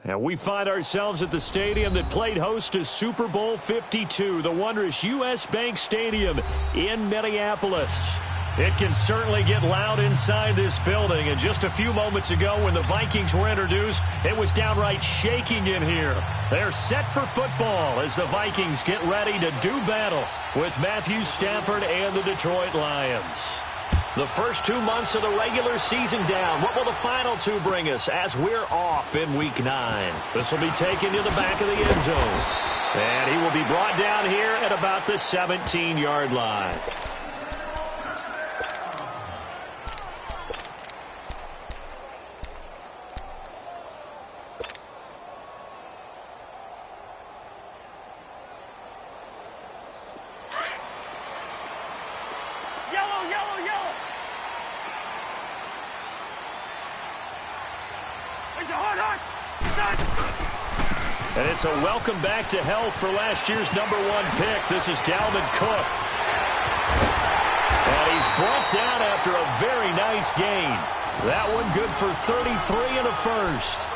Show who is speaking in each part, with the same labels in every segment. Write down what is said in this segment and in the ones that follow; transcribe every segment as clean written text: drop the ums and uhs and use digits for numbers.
Speaker 1: And we find ourselves at the stadium that played host to Super Bowl 52, the wondrous U.S. Bank Stadium in Minneapolis. It can certainly get loud inside this building. And just a few moments ago when the Vikings were introduced, it was downright shaking in here. They're set for football as the Vikings get ready to do battle with Matthew Stafford and the Detroit Lions. The first 2 months of the regular season down. What will the final two bring us as we're off in Week 9? This will be taken to the back of the end zone. And he will be brought down here at about the 17-yard line. And it's a welcome back to health for last year's #1 pick. This is Dalvin Cook. And he's brought down after a very nice gain. That one good for 33 and a first.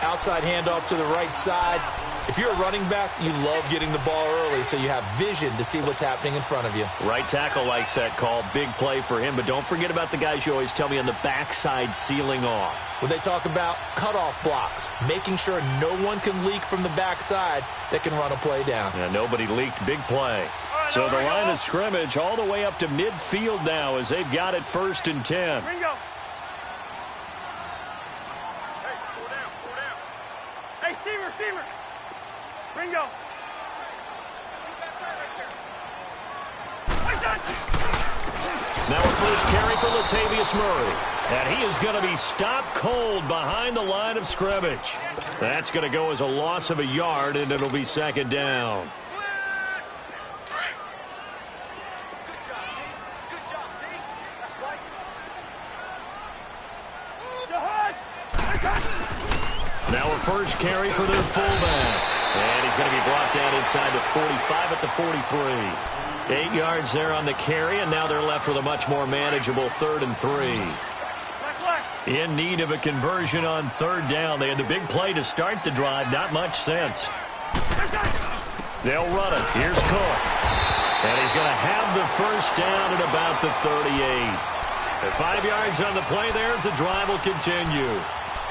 Speaker 2: Outside handoff to the right side. If you're a running back, you love getting the ball early so you have vision to see what's happening in front of you.
Speaker 1: Right tackle likes that call. Big play for him. But don't forget about the guys you always tell me on the backside sealing off.
Speaker 2: When they talk about cutoff blocks, making sure no one can leak from the backside that can run a play down.
Speaker 1: Yeah, nobody leaked. Big play. So the line of scrimmage all the way up to midfield now as they've got it 1st and 10.
Speaker 3: Ringo. Hey, pull down. Hey, Steamer. Ringo.
Speaker 1: Now a first carry for Latavius Murray. And he is going to be stopped cold behind the line of scrimmage. That's going to go as a loss of a yard, and it'll be 2nd down. Now a first carry for their fullback. And he's going to be brought down inside the 45 at the 43. 8 yards there on the carry, and now they're left with a much more manageable 3rd and 3. In need of a conversion on 3rd down. They had the big play to start the drive. Not much sense. They'll run it. Here's Cook. And he's going to have the first down at about the 38. At 5 yards on the play there as the drive will continue.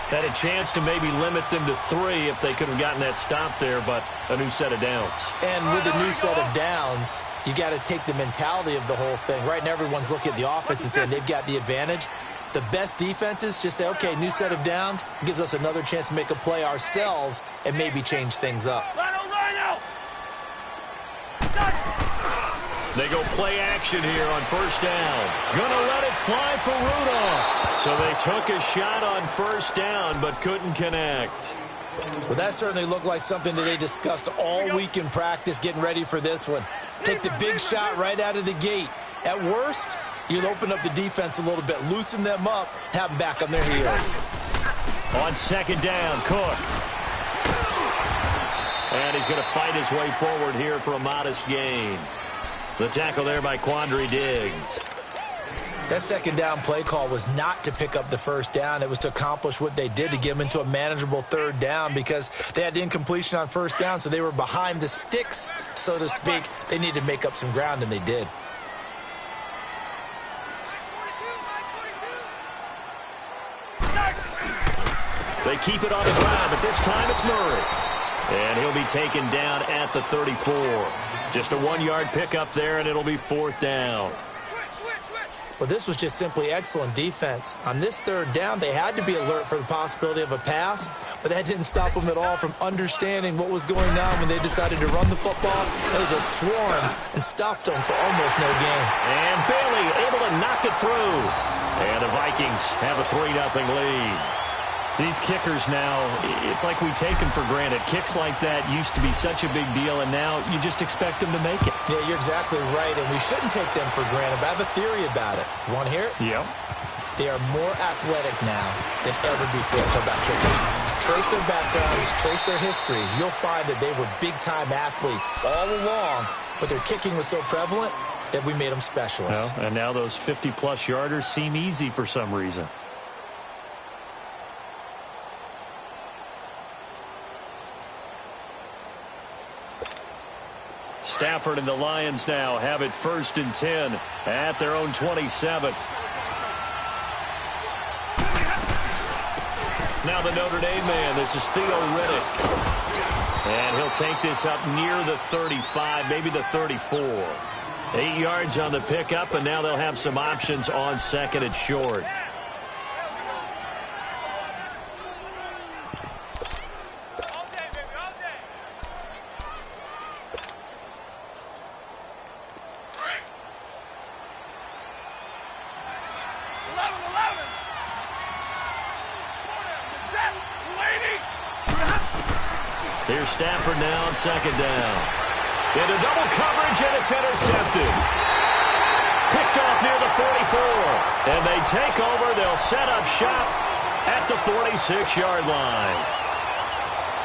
Speaker 1: Had a chance to maybe limit them to 3 if they could have gotten that stop there, but a new set of downs.
Speaker 2: And with a new set of downs, you got to take the mentality of the whole thing. Right now, everyone's looking at the offense and saying they've got the advantage. The best defenses just say, okay, new set of downs, gives us another chance to make a play ourselves and maybe change things up.
Speaker 1: They go play action here on 1st down. Gonna let it fly for Rudolph. So they took a shot on 1st down but couldn't connect.
Speaker 2: Well, that certainly looked like something that they discussed all week in practice getting ready for this one. Take the big shot right out of the gate. At worst, you'll open up the defense a little bit, loosen them up, have them back on their heels.
Speaker 1: On 2nd down, Cook. And he's going to fight his way forward here for a modest gain. The tackle there by Quandre Diggs.
Speaker 2: That 2nd down play call was not to pick up the 1st down. It was to accomplish what they did to get them into a manageable 3rd down because they had incompletion on 1st down, so they were behind the sticks, so to speak. They needed to make up some ground, and they did.
Speaker 1: They keep it on the ground, but this time it's Murray. And he'll be taken down at the 34. Just a 1-yard pickup there, and it'll be 4th down.
Speaker 2: Well, this was just simply excellent defense. On this 3rd down, they had to be alert for the possibility of a pass, but that didn't stop them at all from understanding what was going on when they decided to run the football. They just swarmed and stuffed them for almost no gain.
Speaker 1: And Bailey able to knock it through. And the Vikings have a 3-0 lead. These kickers now, it's like we take them for granted. Kicks like that used to be such a big deal, and now you just expect them to make it.
Speaker 2: Yeah, you're exactly right, and we shouldn't take them for granted, but I have a theory about it. You want to hear it?
Speaker 1: Yep.
Speaker 2: They are more athletic now than ever before. Talk about kickers. Trace their backgrounds, trace their histories. You'll find that they were big-time athletes all along, but their kicking was so prevalent that we made them specialists.
Speaker 1: Well, and now those 50-plus yarders seem easy for some reason. Stafford and the Lions now have it 1st and 10 at their own 27. Now the Notre Dame man, this is Theo Riddick. And he'll take this up near the 35, maybe the 34. 8 yards on the pickup, and now they'll have some options on 2nd and short. Here's Stafford now on 2nd down. Into double coverage, and it's intercepted. Picked off near the 44. And they take over. They'll set up shop at the 46-yard line.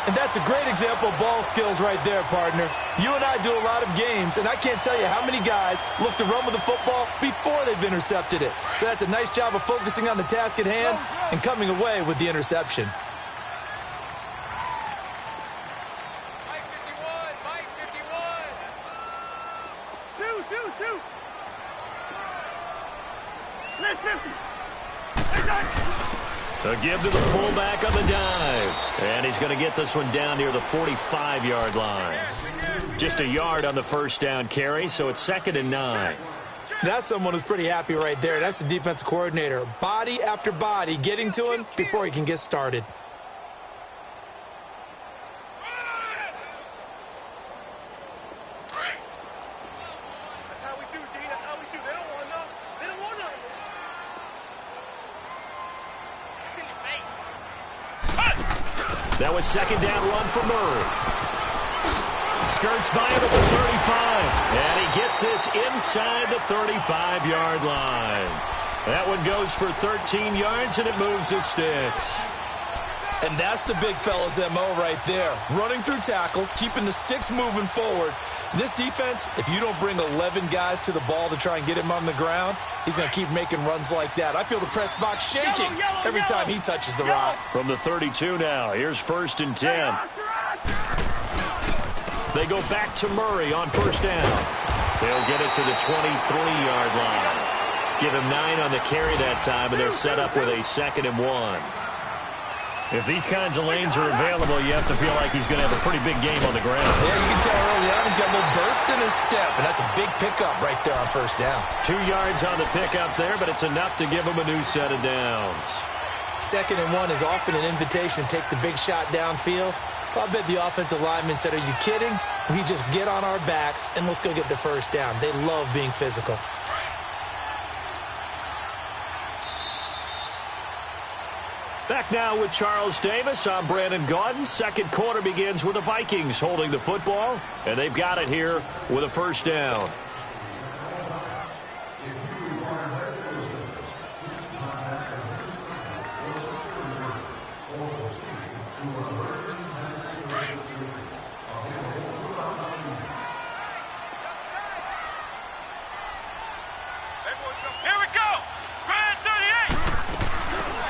Speaker 2: And that's a great example of ball skills right there, partner. You and I do a lot of games, and I can't tell you how many guys look to run with the football before they've intercepted it. So that's a nice job of focusing on the task at hand and coming away with the interception.
Speaker 1: To give to the fullback on the dive. And he's going to get this one down near the 45-yard line. Just a yard on the 1st down carry, so it's 2nd and 9.
Speaker 2: That's someone who's pretty happy right there. That's the defensive coordinator. Body after body getting to him before he can get started.
Speaker 1: That was 2nd down run for Murray. Skirts by him at the 35. And he gets this inside the 35-yard line. That one goes for 13 yards, and it moves the sticks.
Speaker 2: And that's the big fella's MO right there. Running through tackles, keeping the sticks moving forward. This defense, if you don't bring 11 guys to the ball to try and get him on the ground, he's going to keep making runs like that. I feel the press box shaking every time he touches the rock.
Speaker 1: From the 32 now, here's 1st and 10. They go back to Murray on 1st down. They'll get it to the 23-yard line. Give him 9 on the carry that time, and they're set up with a 2nd and 1. If these kinds of lanes are available, you have to feel like he's going to have a pretty big game on the ground.
Speaker 2: Yeah, you can tell early on he's got a little burst in his step, and that's a big pickup right there on 1st down.
Speaker 1: 2 yards on the pickup there, but it's enough to give him a new set of downs.
Speaker 2: 2nd and 1 is often an invitation to take the big shot downfield. Well, I bet the offensive lineman said, are you kidding? We just get on our backs, and let's go get the 1st down. They love being physical.
Speaker 1: Back now with Charles Davis. I'm Brandon Gaudin. 2nd quarter begins with the Vikings holding the football, and they've got it here with a 1st down.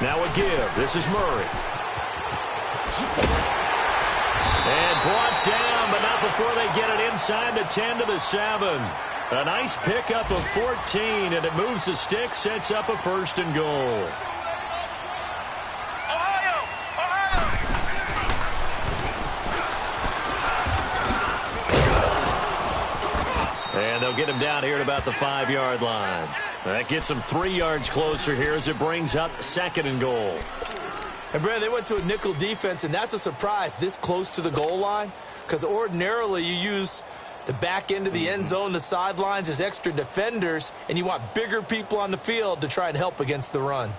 Speaker 1: Now a give. This is Murray. And brought down, but not before they get it inside the 10 to the 7. A nice pickup of 14, and it moves the stick, sets up a 1st and goal. And they'll get him down here at about the 5-yard line. That gets him 3 yards closer here as it brings up 2nd and goal.
Speaker 2: And, Brad, they went to a nickel defense, and that's a surprise this close to the goal line, because ordinarily you use the back end of the end zone, the sidelines as extra defenders, and you want bigger people on the field to try and help against the run.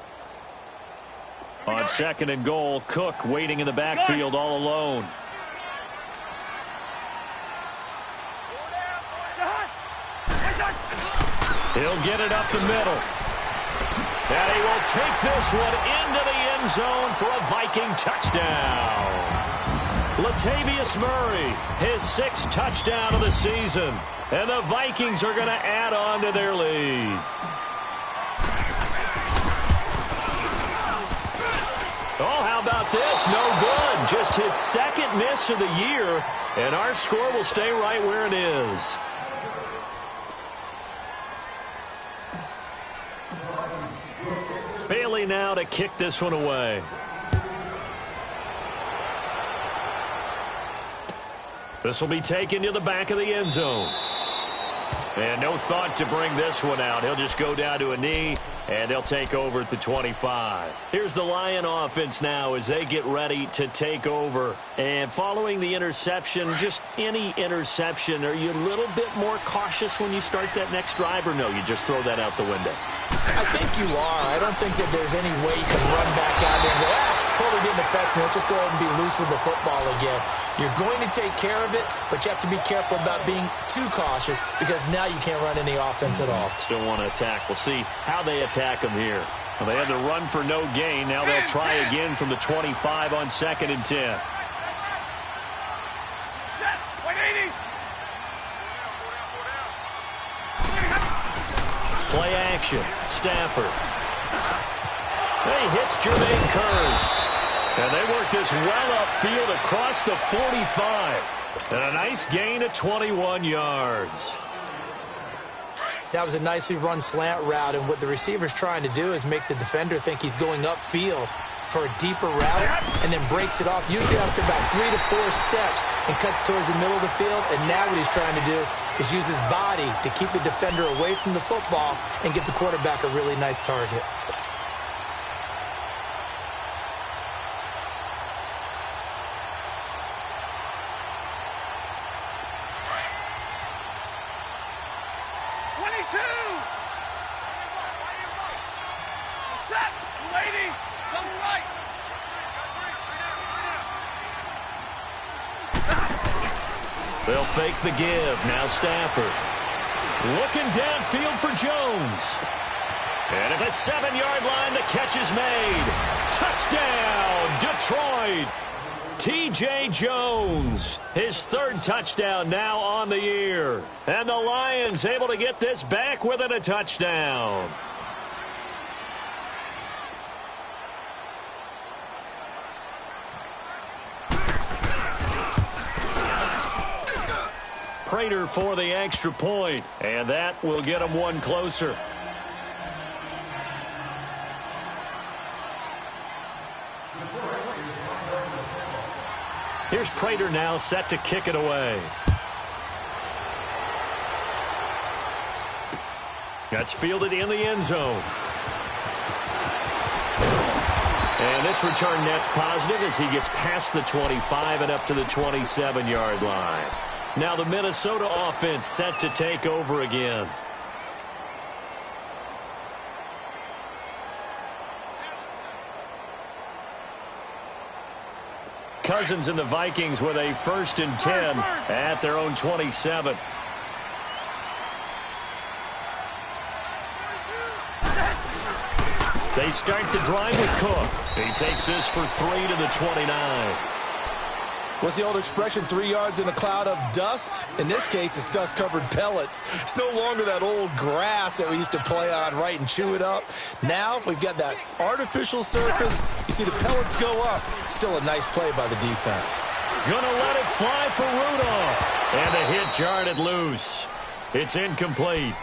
Speaker 1: On 2nd and goal, Cook waiting in the backfield all alone. He'll get it up the middle. And he will take this one into the end zone for a Viking touchdown. Latavius Murray, his 6th touchdown of the season. And the Vikings are going to add on to their lead. Oh, how about this? No good. Just his second miss of the year, and our score will stay right where it is. Bailey now to kick this one away. This will be taken to the back of the end zone. And no thought to bring this one out. He'll just go down to a knee, and they'll take over at the 25. Here's the Lion offense now as they get ready to take over. And following the interception, just any interception, are you a little bit more cautious when you start that next drive, or no, you just throw that out the window?
Speaker 2: I think you are. I don't think that there's any way you can run back out there and go, totally didn't affect me. Let's just go ahead and be loose with the football again. You're going to take care of it, but you have to be careful about being too cautious because now you can't run any offense at all.
Speaker 1: Still want to attack. We'll see how they attack them here. Well, they had to run for no gain. Now they'll try again from the 25 on 2nd and 10.
Speaker 3: Set. 180.
Speaker 1: Play action. Stafford. He hits Jermaine Kearse. And they work this well upfield across the 45. And a nice gain of 21 yards.
Speaker 2: That was a nicely run slant route, and what the receiver's trying to do is make the defender think he's going upfield for a deeper route and then breaks it off, usually after about 3 to 4 steps, and cuts towards the middle of the field. And now what he's trying to do is use his body to keep the defender away from the football and get the quarterback a really nice target.
Speaker 1: They'll fake the give. Now Stafford. Looking downfield for Jones. And at the 7-yard line, the catch is made. Touchdown, Detroit. T.J. Jones, his 3rd touchdown now on the year. And the Lions able to get this back within a touchdown. Prater for the extra point, and that will get them one closer. Here's Prater now set to kick it away. That's fielded in the end zone. And this return net's positive as he gets past the 25 and up to the 27-yard line. Now the Minnesota offense set to take over again. Cousins and the Vikings with a 1st and 10 at their own 27. They start the drive with Cook. He takes this for 3 to the 29.
Speaker 2: What's the old expression, 3 yards in a cloud of dust? In this case, it's dust-covered pellets. It's no longer that old grass that we used to play on, right, and chew it up. Now we've got that artificial surface. You see the pellets go up. Still a nice play by the defense.
Speaker 1: Gonna let it fly for Rudolph. And the hit jarred it loose. It's incomplete.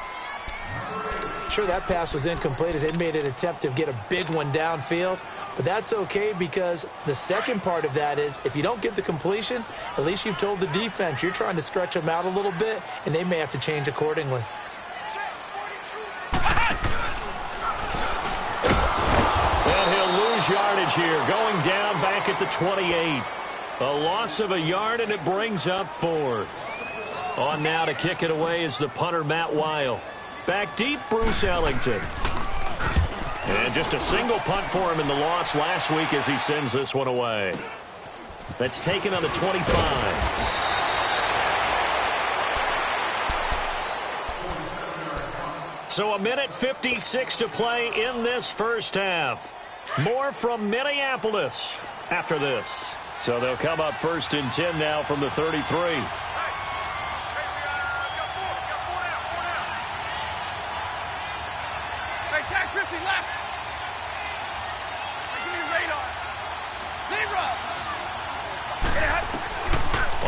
Speaker 2: Sure, that pass was incomplete as they made an attempt to get a big one downfield. But that's okay because the second part of that is if you don't get the completion, at least you've told the defense you're trying to stretch them out a little bit, and they may have to change accordingly.
Speaker 1: And he'll lose yardage here, going down back at the 28. A loss of a yard, and it brings up 4th. On now to kick it away is the punter, Matt Weil. Back deep, Bruce Ellington. And just a single punt for him in the loss last week as he sends this one away. That's taken on the 25. So 1:56 to play in this first half. More from Minneapolis after this. So they'll come up 1st and 10 now from the 33.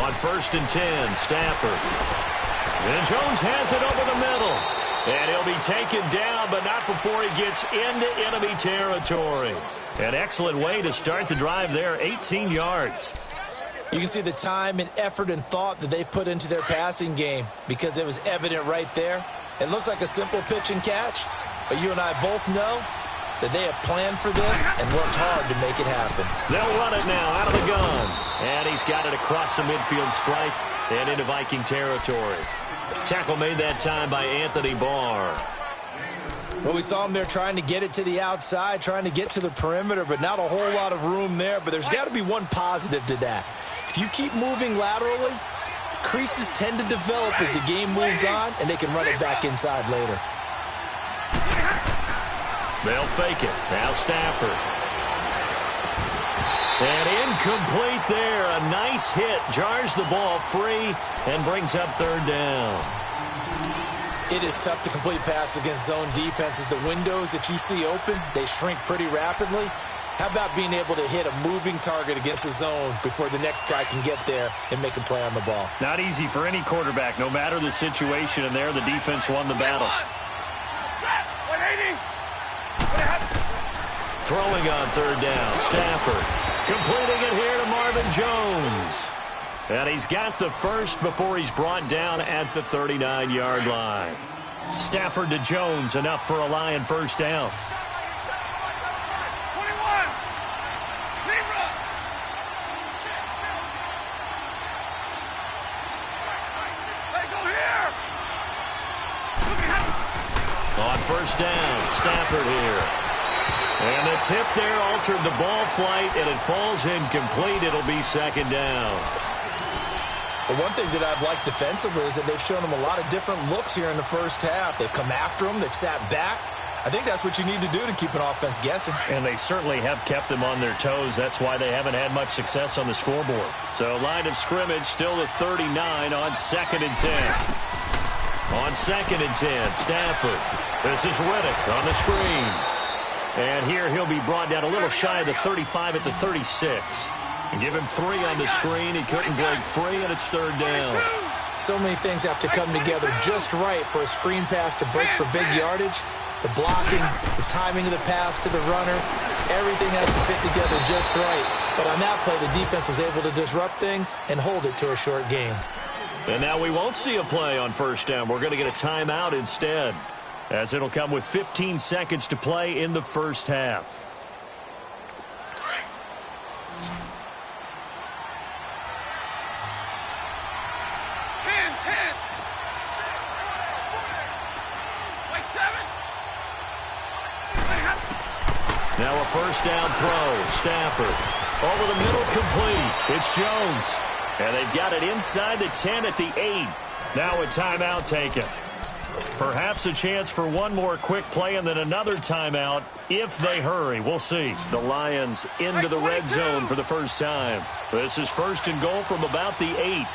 Speaker 1: On 1st and 10, Stafford. And Jones has it over the middle. And he'll be taken down, but not before he gets into enemy territory. An excellent way to start the drive there, 18 yards.
Speaker 2: You can see the time and effort and thought that they've put into their passing game because it was evident right there. It looks like a simple pitch and catch, but you and I both know that they have planned for this and worked hard to make it happen.
Speaker 1: They'll run it now out of the gun. And he's got it across the midfield stripe and into Viking territory. Tackle made that time by Anthony Barr.
Speaker 2: Well, we saw him there trying to get it to the outside, trying to get to the perimeter, but not a whole lot of room there. But there's got to be one positive to that. If you keep moving laterally, creases tend to develop as the game moves on, and they can run it back inside later.
Speaker 1: They'll fake it. Now Stafford. And incomplete there. A nice hit. Jars the ball free and brings up 3rd down.
Speaker 2: It is tough to complete passes against zone defenses. The windows that you see open, they shrink pretty rapidly. How about being able to hit a moving target against a zone before the next guy can get there and make a play on the ball?
Speaker 1: Not easy for any quarterback, no matter the situation, and there the defense won the battle.
Speaker 3: 180.
Speaker 1: Throwing on 3rd down, Stafford. Completing it here to Marvin Jones. And he's got the first before he's brought down at the 39-yard line. Stafford to Jones, enough for a Lion first down.
Speaker 3: 21. Libra. Let go here.
Speaker 1: On 1st down, Stafford here. And the tip there altered the ball flight, and it falls incomplete. It'll be 2nd down.
Speaker 2: But one thing that I've liked defensively is that they've shown them a lot of different looks here in the first half. They've come after them. They've sat back. I think that's what you need to do to keep an offense guessing.
Speaker 1: And they certainly have kept them on their toes. That's why they haven't had much success on the scoreboard. So line of scrimmage still the 39 on 2nd and 10. On 2nd and 10, Stafford. This is Riddick on the screen. And here he'll be brought down a little shy of the 35 at the 36. And give him 3 on the screen. He couldn't break free, and it's 3rd down.
Speaker 2: So many things have to come together just right for a screen pass to break for big yardage. The blocking, the timing of the pass to the runner, everything has to fit together just right. But on that play, the defense was able to disrupt things and hold it to a short gain.
Speaker 1: And now we won't see a play on 1st down. We're going to get a timeout instead, as it'll come with 15 seconds to play in the first half. Now a 1st down throw. Stafford over the middle, complete. It's Jones. And they've got it inside the 10 at the 8. Now a timeout taken. Perhaps a chance for one more quick play and then another timeout if they hurry. We'll see. The Lions into the red zone for the first time. This is 1st and goal from about the 8.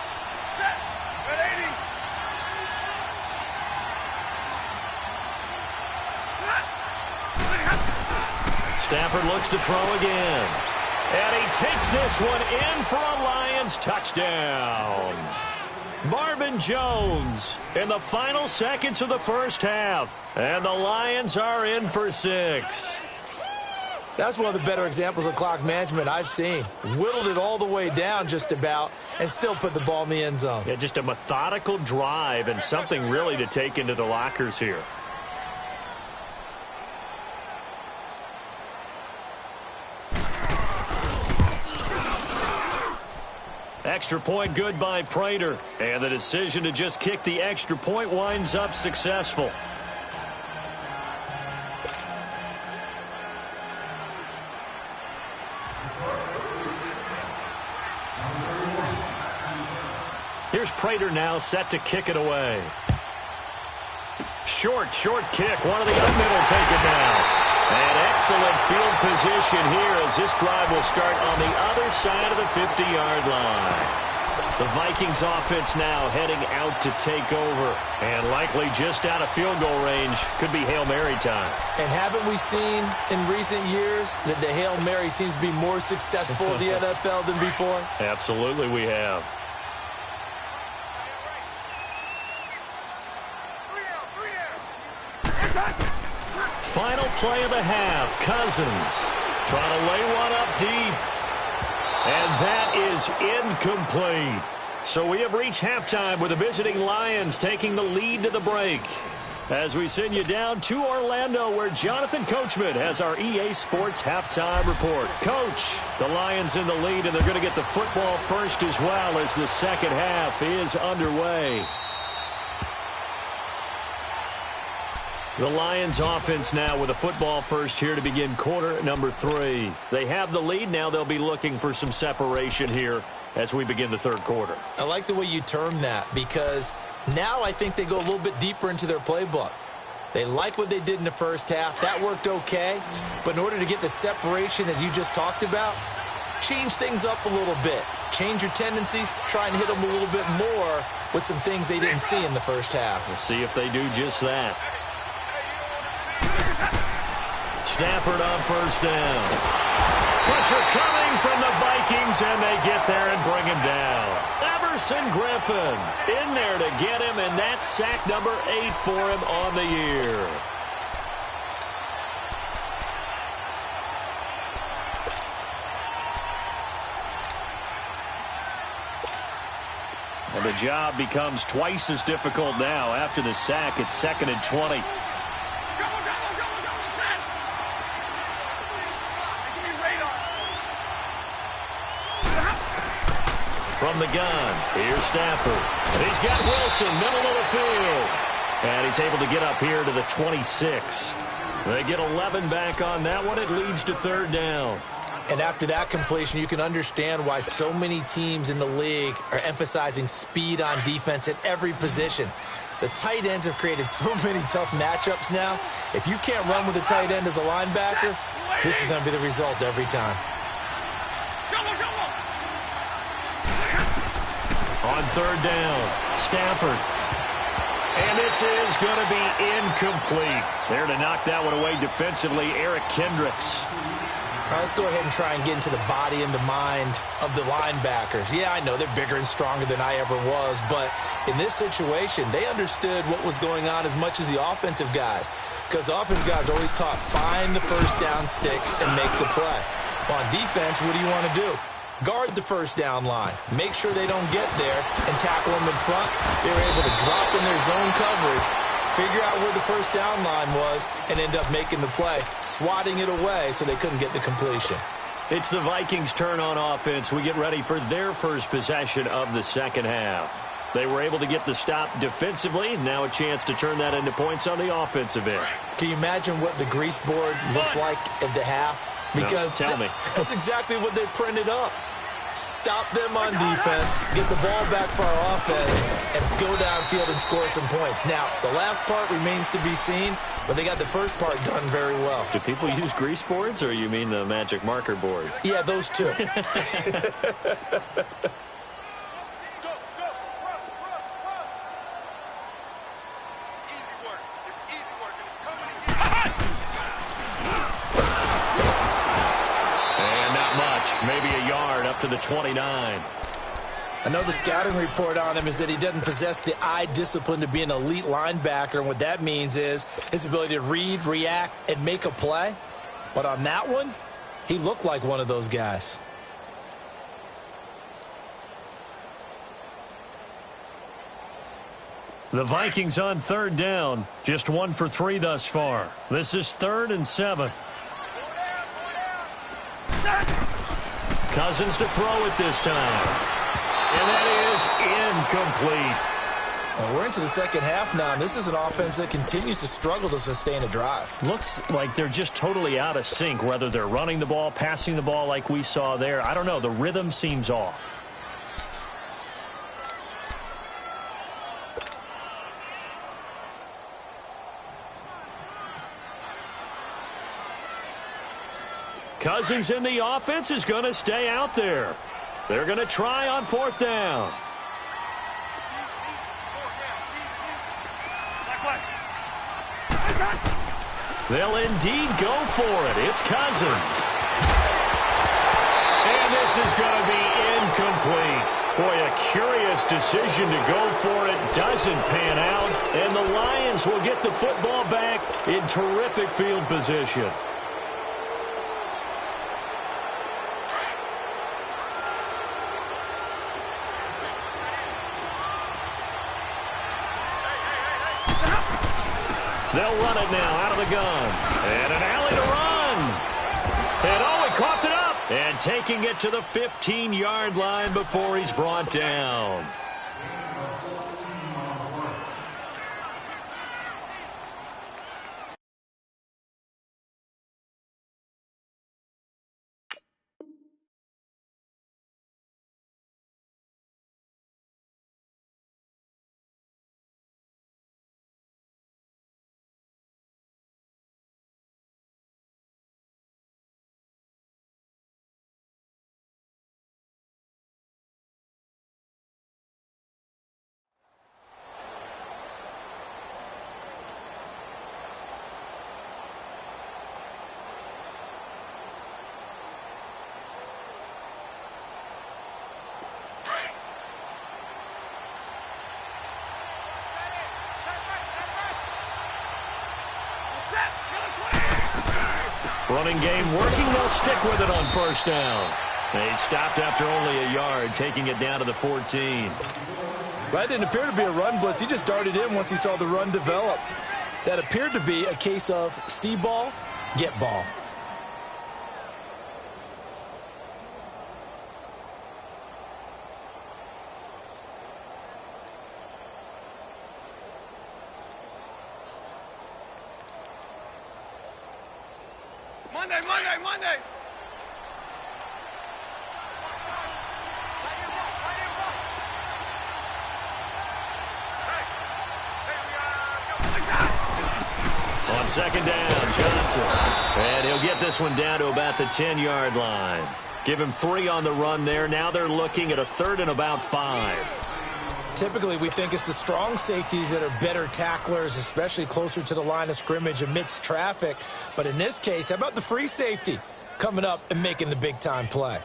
Speaker 1: Stafford looks to throw again. And he takes this one in for a Lions touchdown. Marvin Jones in the final seconds of the first half. And the Lions are in for 6.
Speaker 2: That's one of the better examples of clock management I've seen. Whittled it all the way down just about and still put the ball in the end zone.
Speaker 1: Yeah, just a methodical drive and something really to take into the lockers here. Extra point good by Prater. And the decision to just kick the extra point winds up successful. Here's Prater now set to kick it away. Short kick. One of the up middle take it down. And excellent field position here as this drive will start on the other side of the 50-yard line. The Vikings offense now heading out to take over. And likely just out of field goal range. Could be Hail Mary time.
Speaker 2: And haven't we seen in recent years that the Hail Mary seems to be more successful in the NFL than before?
Speaker 1: Absolutely we have. play of the half. Cousins trying to lay one up deep. And that is incomplete. So we have reached halftime with the visiting Lions taking the lead to the break. As we send you down to Orlando, where Jonathan Coachman has our EA Sports halftime report. Coach, the Lions in the lead, and they're going to get the football first as well as the second half is underway. The Lions offense now with a football first here to begin quarter number 3. They have the lead. Now they'll be looking for some separation here as we begin the third quarter.
Speaker 2: I like the way you term that, because now I think they go a little bit deeper into their playbook. They like what they did in the first half. That worked okay. But in order to get the separation that you just talked about, change things up a little bit. Change your tendencies. Try and hit them a little bit more with some things they didn't see in the first half.
Speaker 1: We'll see if they do just that. Stafford on first down. Pressure coming from the Vikings, and they get there and bring him down. Everson Griffin in there to get him, and that's sack number 8 for him on the year. And the job becomes twice as difficult now after the sack. It's 2nd and 20. From the gun, here's Stafford. And he's got Wilson, middle of the field. And he's able to get up here to the 26. They get 11 back on that one. It leads to 3rd down.
Speaker 2: And after that completion, you can understand why so many teams in the league are emphasizing speed on defense at every position. The tight ends have created so many tough matchups now. If you can't run with a tight end as a linebacker, this is going to be the result every time.
Speaker 1: On 3rd down, Stafford. And this is going to be incomplete. There to knock that one away defensively, Eric Kendricks.
Speaker 2: All right, let's go ahead and try and get into the body and the mind of the linebackers. Yeah, I know they're bigger and stronger than I ever was, but in this situation, they understood what was going on as much as the offensive guys, because the offensive guys are always taught, find the first down sticks and make the play. Well, on defense, what do you want to do? Guard the first down line. Make sure they don't get there and tackle them in front. They were able to drop in their zone coverage, figure out where the first down line was, and end up making the play, swatting it away so they couldn't get the completion.
Speaker 1: It's the Vikings' turn on offense. We get ready for their first possession of the second half. They were able to get the stop defensively. Now a chance to turn that into points on the offensive end.
Speaker 2: Can you imagine what the grease board looks like at the half? Because
Speaker 1: no, tell me.
Speaker 2: That's exactly what they printed up. Stop them on defense, get the ball back for our offense, and go downfield and score some points. Now, the last part remains to be seen, but they got the first part done very well.
Speaker 1: Do people use grease boards, or you mean the magic marker boards?
Speaker 2: Yeah, those two.
Speaker 1: Maybe a yard up to the 29.
Speaker 2: I know the scouting report on him is that he doesn't possess the eye discipline to be an elite linebacker, and what that means is his ability to read, react, and make a play. But on that one, he looked like one of those guys.
Speaker 1: The Vikings on 3rd down, just 1 for 3 thus far. This is 3rd and 7. Cousins to throw it this time. And that is incomplete.
Speaker 2: And we're into the second half now, and this is an offense that continues to struggle to sustain a drive.
Speaker 1: Looks like they're just totally out of sync, whether they're running the ball, passing the ball like we saw there. I don't know. The rhythm seems off. Cousins in the offense is going to stay out there. They're going to try on 4th down. They'll indeed go for it. It's Cousins. And this is going to be incomplete. Boy, a curious decision to go for it doesn't pan out, and the Lions will get the football back in terrific field position. They'll run it now out of the gun. And an alley to run. And he coughed it up. And taking it to the 15-yard line before he's brought down. Running game working. They'll stick with it on first down. They stopped after only a yard, taking it down to the 14.
Speaker 2: That didn't appear to be a run blitz. He just darted in once he saw the run develop. That appeared to be a case of see ball, get ball.
Speaker 3: Monday.
Speaker 1: On second down, Johnson. And he'll get this one down to about the 10-yard line. Give him 3 on the run there. Now they're looking at a 3rd and about 5.
Speaker 2: Typically, we think it's the strong safeties that are better tacklers, especially closer to the line of scrimmage amidst traffic. But in this case, how about the free safety coming up and making the big-time play?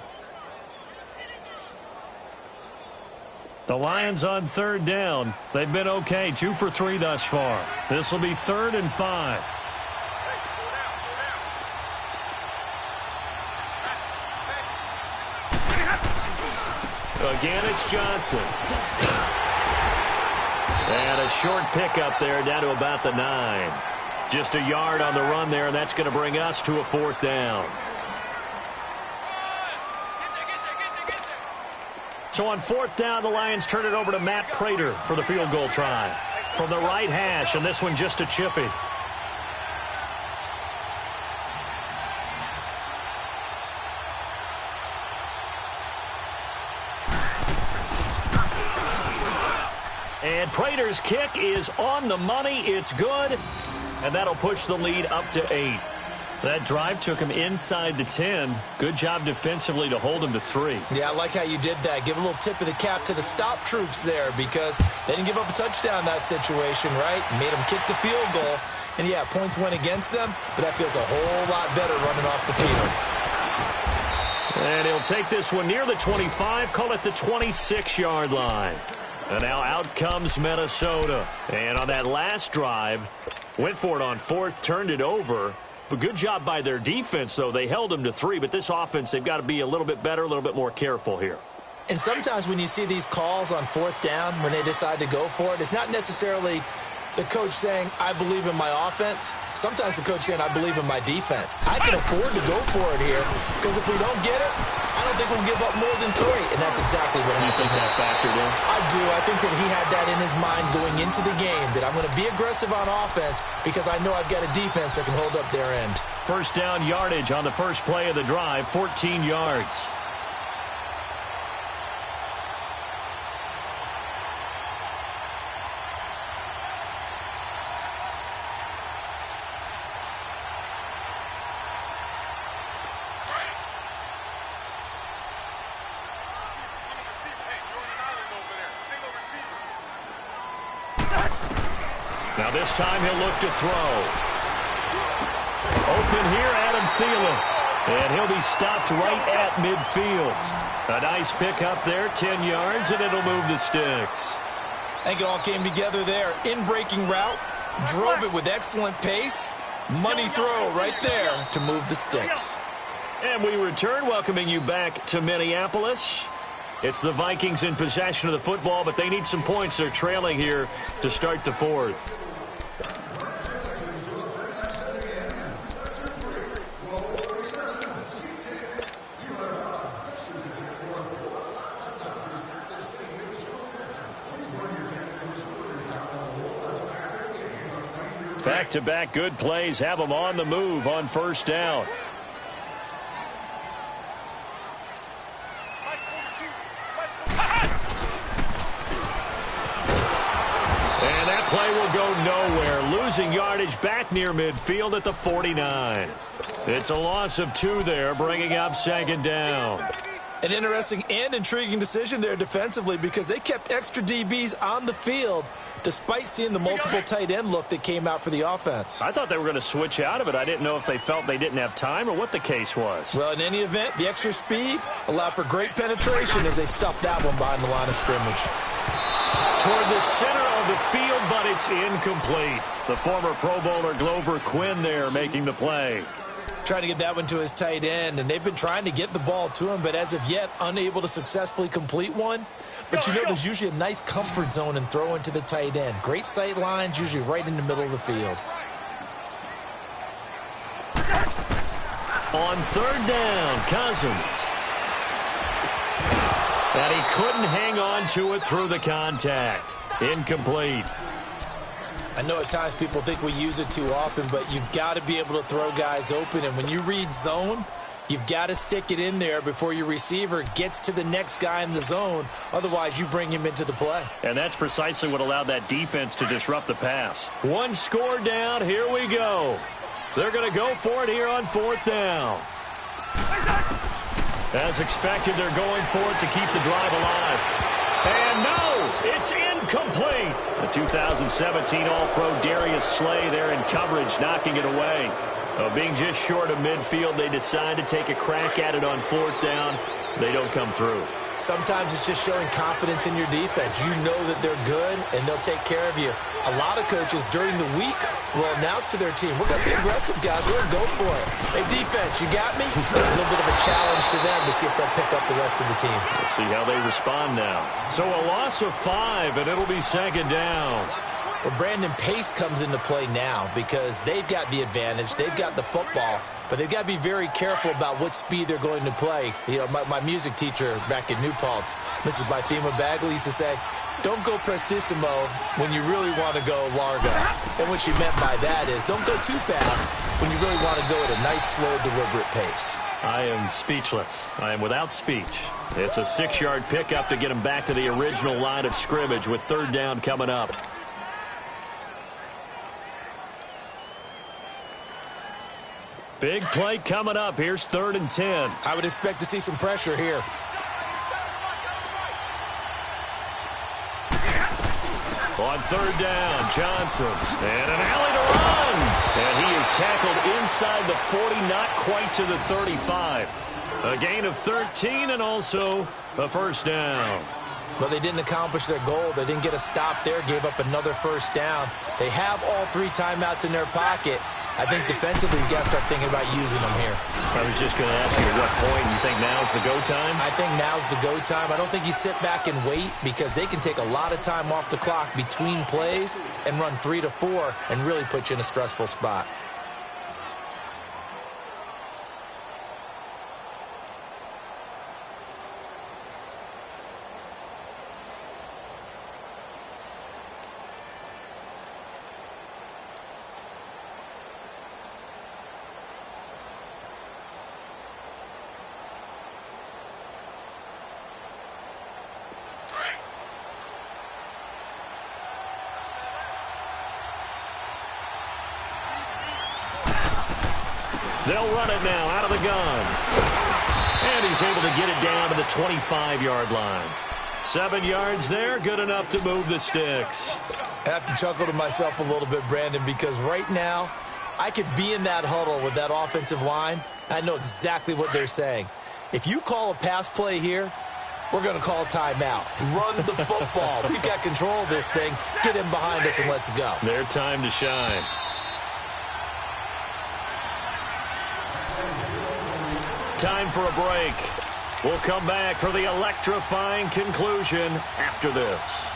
Speaker 1: The Lions on 3rd down. They've been okay, 2 for 3 thus far. This will be 3rd and 5. Again, it's Johnson. And a short pickup there down to about the 9. Just a yard on the run there, and that's going to bring us to a 4th down. So on 4th down, the Lions turn it over to Matt Prater for the field goal try. From the right hash, and this one just a chippy. And Prater's kick is on the money. It's good. And that'll push the lead up to 8. That drive took him inside the 10. Good job defensively to hold him to 3.
Speaker 2: Yeah, I like how you did that. Give a little tip of the cap to the stop troops there because they didn't give up a touchdown in that situation, right? Made them kick the field goal. And, yeah, points went against them, but that feels a whole lot better running off the field.
Speaker 1: And he'll take this one near the 25, call it the 26-yard line. And now out comes Minnesota. And on that last drive, went for it on 4th, turned it over. But good job by their defense, though. They held them to 3, but this offense, they've got to be a little bit better, a little bit more careful here.
Speaker 2: And sometimes when you see these calls on 4th down, when they decide to go for it, it's not necessarily the coach saying, I believe in my offense. Sometimes the coach saying, I believe in my defense. I can afford to go for it here because if we don't get it, I don't think we'll give up more than 3. And that's exactly what happened.
Speaker 1: You think that factored in?
Speaker 2: I do. I think that he had that in his mind going into the game, that I'm going to be aggressive on offense because I know I've got a defense that can hold up their end.
Speaker 1: First down yardage on the first play of the drive, 14 yards. Now this time he'll look to throw. Open here, Adam Thielen. And he'll be stopped right at midfield. A nice pick up there, 10 yards, and it'll move the sticks.
Speaker 2: I think it all came together there. In-breaking route, drove it with excellent pace. Money throw right there to move the sticks.
Speaker 1: And we return, welcoming you back to Minneapolis. It's the Vikings in possession of the football, but they need some points. They're trailing here to start the fourth. Back-to-back good plays have them on the move on first down. And that play will go nowhere. Losing yardage back near midfield at the 49. It's a loss of 2 there, bringing up second down.
Speaker 2: An interesting and intriguing decision there defensively because they kept extra DBs on the field despite seeing the multiple tight end look that came out for the offense.
Speaker 1: I thought they were going to switch out of it. I didn't know if they felt they didn't have time or what the case was.
Speaker 2: Well, in any event, the extra speed allowed for great penetration as they stuffed that one behind the line of scrimmage.
Speaker 1: Toward the center of the field, but it's incomplete. The former Pro Bowler Glover Quinn there making the play.
Speaker 2: Trying to get that one to his tight end, and they've been trying to get the ball to him, but as of yet, unable to successfully complete one. But you know there's usually a nice comfort zone in throwing to the tight end. Great sight lines, usually right in the middle of the field.
Speaker 1: On third down, Cousins. And he couldn't hang on to it through the contact. Incomplete.
Speaker 2: I know at times people think we use it too often, but you've got to be able to throw guys open. And when you read zone, you've got to stick it in there before your receiver gets to the next guy in the zone. Otherwise, you bring him into the play.
Speaker 1: And that's precisely what allowed that defense to disrupt the pass. One score down. Here we go. They're going to go for it here on fourth down. As expected, they're going for it to keep the drive alive. And no, it's incomplete. The 2017 All-Pro Darius Slay there in coverage, knocking it away. Being just short of midfield, they decide to take a crack at it on fourth down. They don't come through.
Speaker 2: Sometimes it's just showing confidence in your defense. You know that they're good, and they'll take care of you. A lot of coaches during the week will announce to their team, we're going to be aggressive, guys. We're going to go for it. Hey, defense, you got me? A little bit of a challenge to them to see if they'll pick up the rest of the team.
Speaker 1: We'll see how they respond now. So a loss of 5, and it'll be second down.
Speaker 2: Well, Brandon, pace comes into play now because they've got the advantage. They've got the football, but they've got to be very careful about what speed they're going to play. You know, my music teacher back in New Paltz, Mrs. Bythema Bagley, used to say, don't go prestissimo when you really want to go largo. And what she meant by that is don't go too fast when you really want to go at a nice, slow, deliberate pace.
Speaker 1: I am speechless. I am without speech. It's a 6-yard pickup to get them back to the original line of scrimmage with third down coming up. Big play coming up. Here's 3rd and 10.
Speaker 2: I would expect to see some pressure here.
Speaker 1: On third down, Johnson. And an alley to run. And he is tackled inside the 40, not quite to the 35. A gain of 13 and also a first down.
Speaker 2: But they didn't accomplish their goal. They didn't get a stop there, gave up another first down. They have all 3 timeouts in their pocket. I think defensively you got to start thinking about using them here.
Speaker 1: I was just going to ask you at what point you think now's the go time?
Speaker 2: I think now's the go time. I don't think you sit back and wait because they can take a lot of time off the clock between plays and run 3 to 4 and really put you in a stressful spot.
Speaker 1: They'll run it now out of the gun. And he's able to get it down to the 25-yard line. 7 yards there, good enough to move the sticks.
Speaker 2: I have to chuckle to myself a little bit, Brandon, because right now I could be in that huddle with that offensive line, I know exactly what they're saying. If you call a pass play here, we're going to call a timeout. Run the football. We've got control of this thing. Get him behind us and let's go.
Speaker 1: Their time to shine. Time for a break. We'll come back for the electrifying conclusion after this.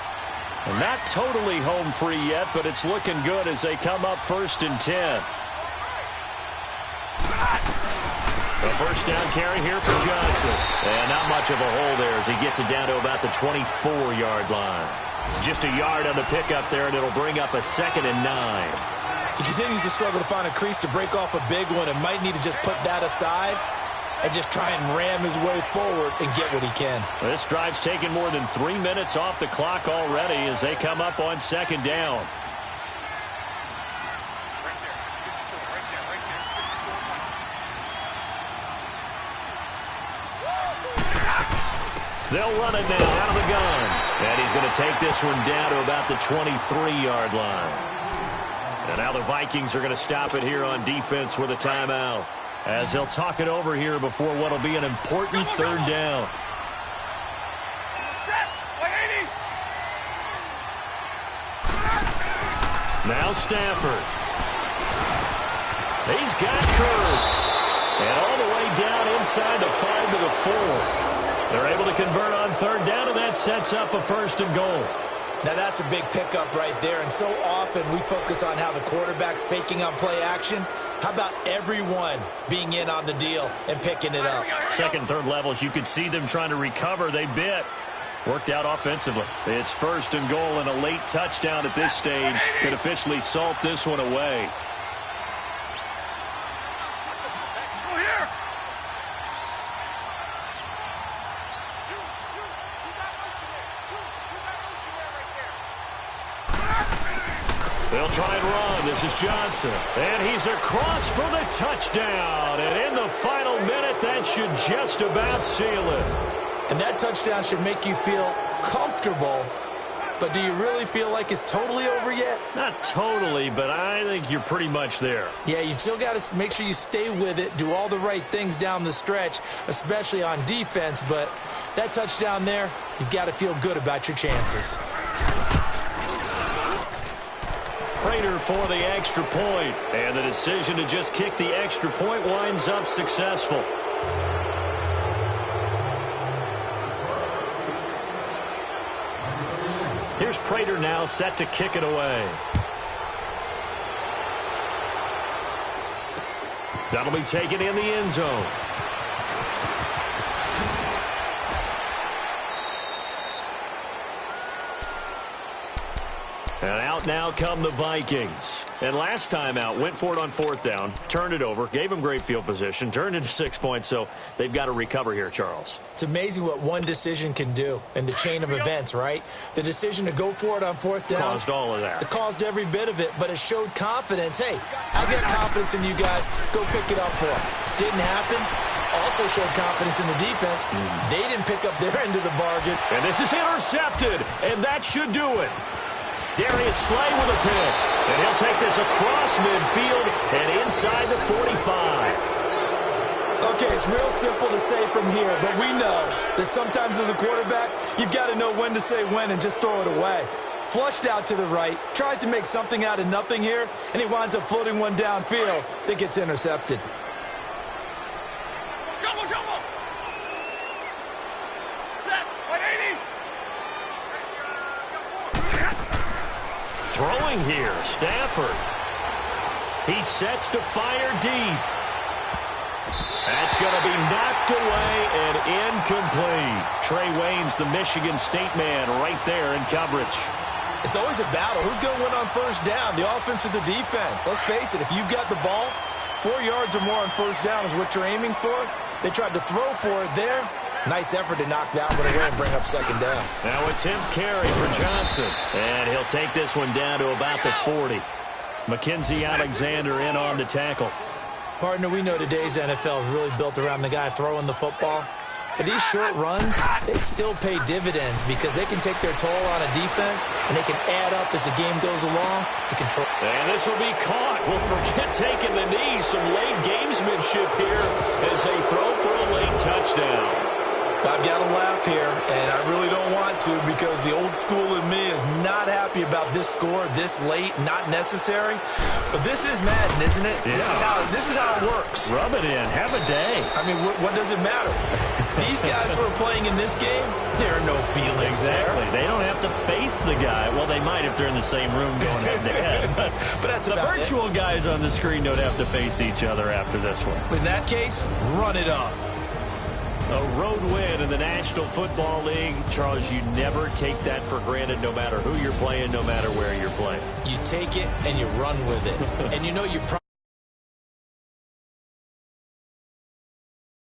Speaker 1: And not totally home free yet, but it's looking good as they come up 1st and 10. A first down carry here for Johnson. And not much of a hole there as he gets it down to about the 24-yard line. Just a yard on the pickup there, and it'll bring up a 2nd and 9.
Speaker 2: He continues to struggle to find a crease to break off a big one and might need to just put that aside and just try and ram his way forward and get what he can.
Speaker 1: This drive's taken more than 3 minutes off the clock already as they come up on 2nd down. They'll run it now out of the gun. And he's going to take this one down to about the 23-yard line. And now the Vikings are going to stop it here on defense with a timeout, as they'll talk it over here before what will be an important 3rd down. Now Stafford. He's got Curse. And all the way down inside the 5 to the 4. They're able to convert on 3rd down, and that sets up a 1st and goal.
Speaker 2: Now that's a big pickup right there, and so often we focus on how the quarterback's faking on play action. How about everyone being in on the deal and picking it up?
Speaker 1: 2nd, 3rd levels, you could see them trying to recover. They bit. Worked out offensively. It's 1st and goal, and a late touchdown at this stage could officially salt this one away. They'll try and run. This is Johnson. And he's across for the touchdown. And in the final minute, that should just about seal it.
Speaker 2: And that touchdown should make you feel comfortable. But do you really feel like it's totally over yet?
Speaker 1: Not totally, but I think you're pretty much there.
Speaker 2: Yeah, you've still got to make sure you stay with it, do all the right things down the stretch, especially on defense. But that touchdown there, you've got to feel good about your chances.
Speaker 1: Prater for the extra point, and the decision to just kick the extra point winds up successful. Here's Prater now set to kick it away. That'll be taken in the end zone. And out now come the Vikings. And last time out, went for it on 4th down, turned it over, gave them great field position, turned into 6 points, so they've got to recover here, Charles.
Speaker 2: It's amazing what one decision can do in the chain of events, right? The decision to go for it on 4th down.
Speaker 1: Caused all of that.
Speaker 2: It caused every bit of it, but it showed confidence. Hey, I've got confidence in you guys. Go pick it up for them. Didn't happen. Also showed confidence in the defense. They didn't pick up their end of the bargain.
Speaker 1: And this is intercepted, and that should do it. Darius Slay with a pick. And he'll take this across midfield and inside the 45.
Speaker 2: Okay, it's real simple to say from here, but we know that sometimes as a quarterback, you've got to know when to say when and just throw it away. Flushed out to the right, tries to make something out of nothing here, and he winds up floating one downfield that gets intercepted.
Speaker 1: Throwing here, Stafford. He sets to fire deep. That's going to be knocked away and incomplete. Trey Waynes, the Michigan State man, right there in coverage.
Speaker 2: It's always a battle. Who's going to win on 1st down, the offense or the defense? Let's face it, if you've got the ball, 4 yards or more on 1st down is what you're aiming for. They tried to throw for it there. Nice effort to knock that one away and bring up 2nd down.
Speaker 1: Now a 10th carry for Johnson. And he'll take this one down to about the 40. Mackenzie Alexander in on the tackle.
Speaker 2: Partner, we know today's NFL is really built around the guy throwing the football. But these short runs, they still pay dividends because they can take their toll on a defense, and they can add up as the game goes along.
Speaker 1: And this will be caught. Well, forget taking the knee. Some late gamesmanship here as they throw for a late touchdown.
Speaker 2: I've got to laugh here, and I really don't want to because the old school in me is not happy about this score this late, not necessary. But this is Madden, isn't it?
Speaker 1: Yeah.
Speaker 2: This is how it works.
Speaker 1: Rub it in. Have a day.
Speaker 2: I mean, what does it matter? These guys who are playing in this game, there are no feelings
Speaker 1: Exactly.
Speaker 2: there.
Speaker 1: They don't have to face the guy. Well, they might if they're in the same room going head-to-head.
Speaker 2: But that's
Speaker 1: the
Speaker 2: about
Speaker 1: virtual guys on the screen don't have to face each other after this one.
Speaker 2: In that case, run it up.
Speaker 1: A road win in the National Football League. Charles, you never take that for granted no matter who you're playing, no matter where you're playing.
Speaker 2: You take it and you run with it. And you know you probably